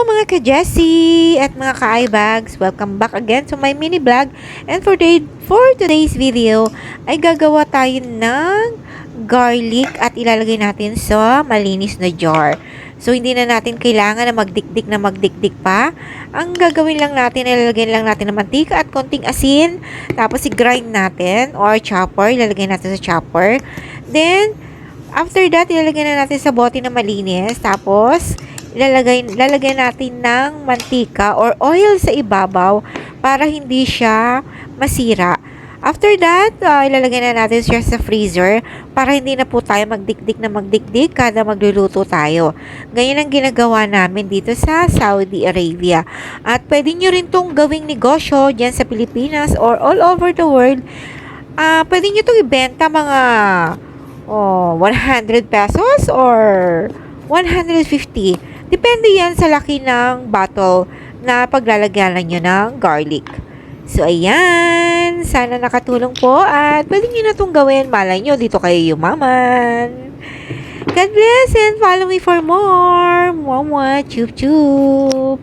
mga ka-Jessie at mga ka-iBags. Welcome back again to my mini vlog. And for today's video ay gagawa tayo ng garlic at ilalagay natin sa malinis na jar. So hindi na natin kailangan na magdikdik pa. Ang gagawin lang natin, ilalagay lang natin ng mantika at konting asin. Tapos i-grind natin or chopper, ilalagay natin sa chopper. Then after that, ilalagay na natin sa bote na malinis. Tapos lalagay natin ng mantika or oil sa ibabaw para hindi siya masira. After that, ilalagay na natin siya sa freezer para hindi na po tayo magdikdik kada magluluto tayo. Ganyan ang ginagawa namin dito sa Saudi Arabia. At pwede nyo rin tong gawing negosyo dyan sa Pilipinas or all over the world. Pwede nyo itong ibenta mga 100 pesos or 150. Depende yan sa laki ng bottle na paglalagyan nyo ng garlic. So, ayan. Sana nakatulong po at pwede nyo na itong gawin. Malay nyo, dito kayo yumaman. God bless and follow me for more. Mwah, mwah, chup, chup.